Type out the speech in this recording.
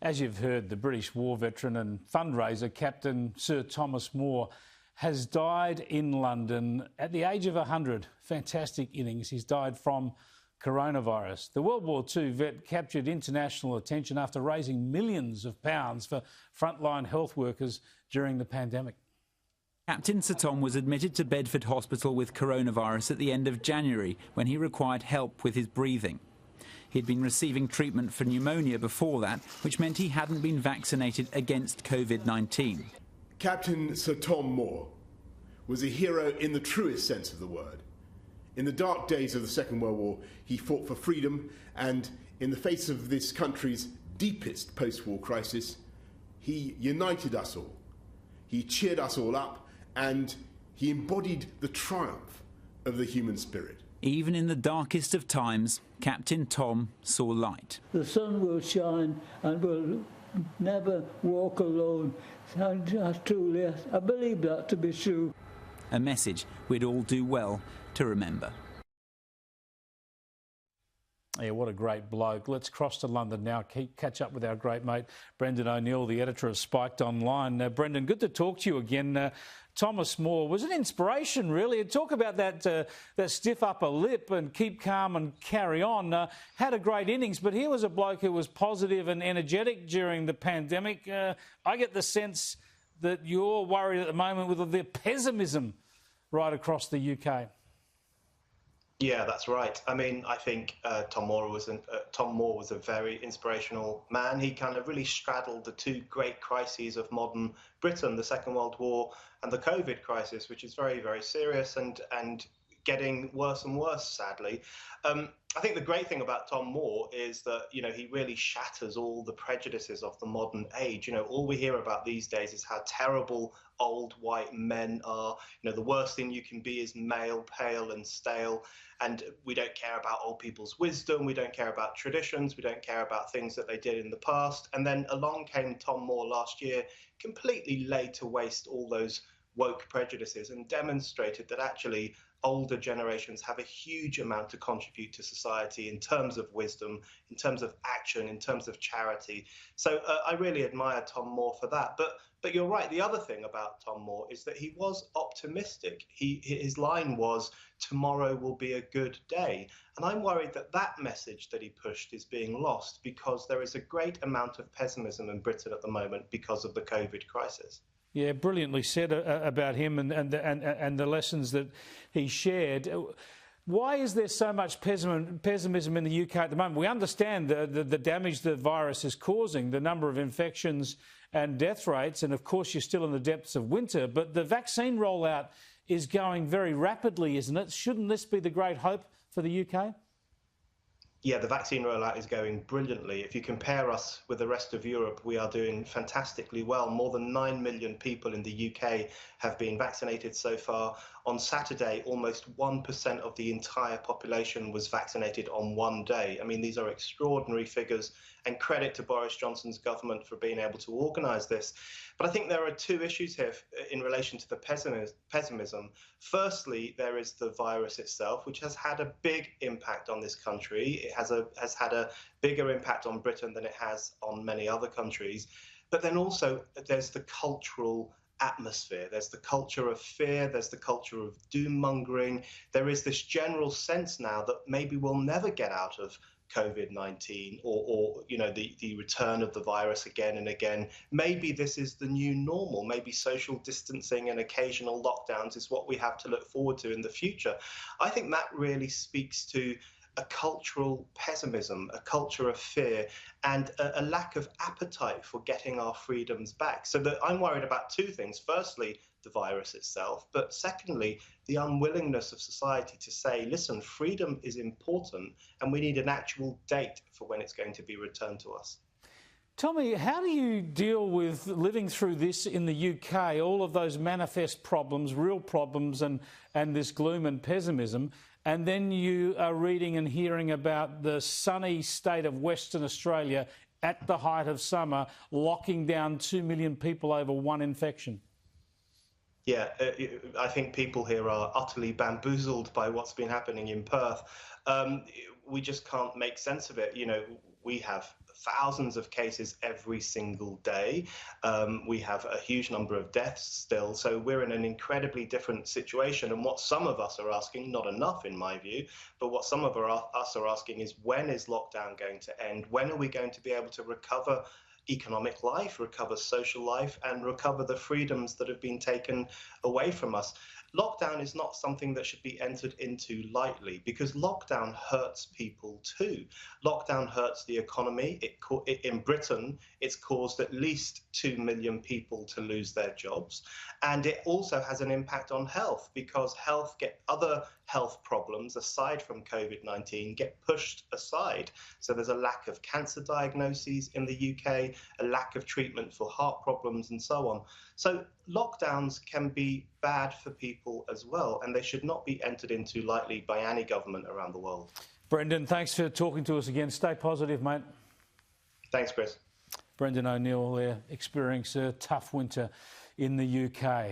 As you've heard, the British war veteran and fundraiser Captain Sir Thomas More has died in London at the age of 100. Fantastic innings. He's died from coronavirus. The World War II vet captured international attention after raising millions of pounds for frontline health workers during the pandemic. Captain Sir Tom was admitted to Bedford Hospital with coronavirus at the end of January when he required help with his breathing. He'd been receiving treatment for pneumonia before that, which meant he hadn't been vaccinated against COVID-19. Captain Sir Tom More was a hero in the truest sense of the word. In the dark days of the Second World War, he fought for freedom, and in the face of this country's deepest post-war crisis, he united us all. He cheered us all up, and he embodied the triumph of the human spirit. Even in the darkest of times, Captain Tom saw light. The sun will shine and will never walk alone. And truly, I believe that to be true. A message we'd all do well to remember. Yeah, what a great bloke. Let's cross to London now, catch up with our great mate, Brendan O'Neill, the editor of Spiked Online. Brendan, good to talk to you again. Thomas More was an inspiration, really. Talk about that stiff upper lip and keep calm and carry on. Had a great innings, but he was a bloke who was positive and energetic during the pandemic. I get the sense that you're worried at the moment with the pessimism right across the UK. Yeah, that's right. I mean, I think Tom More was a very inspirational man. He kind of really straddled the two great crises of modern Britain, the Second World War and the COVID crisis, which is very, very serious and getting worse and worse, sadly. I think the great thing about Tom More is that, you know, he really shatters all the prejudices of the modern age. You know, all we hear about these days is how terrible old white men are. You know, the worst thing you can be is male, pale and stale. And we don't care about old people's wisdom. We don't care about traditions. We don't care about things that they did in the past. And then along came Tom More last year, completely laid to waste all those woke prejudices and demonstrated that actually older generations have a huge amount to contribute to society in terms of wisdom, in terms of action, in terms of charity. So I really admire Tom More for that. But you're right. The other thing about Tom More is that he was optimistic. His line was, "Tomorrow will be a good day." And I'm worried that that message that he pushed is being lost because there is a great amount of pessimism in Britain at the moment because of the COVID crisis. Yeah, brilliantly said about him and the lessons that he shared. Why is there so much pessimism in the UK at the moment? We understand the damage the virus is causing, the number of infections and death rates, and of course you're still in the depths of winter, but the vaccine rollout is going very rapidly, isn't it? Shouldn't this be the great hope for the UK? Yeah, the vaccine rollout is going brilliantly. If you compare us with the rest of Europe, we are doing fantastically well. More than 9 million people in the UK have been vaccinated so far. On Saturday, almost 1% of the entire population was vaccinated on one day. I mean, these are extraordinary figures, and credit to Boris Johnson's government for being able to organise this. But I think there are two issues here in relation to the pessimism. Firstly, there is the virus itself, which has had a big impact on this country. It has had a bigger impact on Britain than it has on many other countries. But then also there's the cultural atmosphere. There's the culture of fear. There's the culture of doom mongering. There is this general sense now that maybe we'll never get out of COVID-19 or you know, the return of the virus again and again. Maybe this is the new normal. Maybe social distancing and occasional lockdowns is what we have to look forward to in the future. I think that really speaks to a cultural pessimism, a culture of fear, and a lack of appetite for getting our freedoms back. So that I'm worried about two things. Firstly, the virus itself, but secondly, the unwillingness of society to say, listen, freedom is important and we need an actual date for when it's going to be returned to us. Tell me, how do you deal with living through this in the UK, all of those manifest problems, real problems, and this gloom and pessimism, and then you are reading and hearing about the sunny state of Western Australia at the height of summer, locking down 2 million people over one infection? Yeah, I think people here are utterly bamboozled by what's been happening in Perth. We just can't make sense of it. You know, we have thousands of cases every single day. We have a huge number of deaths still. So we're in an incredibly different situation. And what some of us are asking, not enough in my view, but what some of us are asking is, when is lockdown going to end? When are we going to be able to recover economic life, recover social life, and recover the freedoms that have been taken away from us? Lockdown is not something that should be entered into lightly, because lockdown hurts people too. Lockdown hurts the economy. In Britain, it's caused at least 2 million people to lose their jobs. And it also has an impact on health, because other health problems aside from COVID-19 get pushed aside. So there's a lack of cancer diagnoses in the UK, a lack of treatment for heart problems and so on. So lockdowns can be bad for people as well, and they should not be entered into lightly by any government around the world. Brendan, thanks for talking to us again. Stay positive, mate. Thanks, Chris. Brendan O'Neill there, experiencing a tough winter in the UK.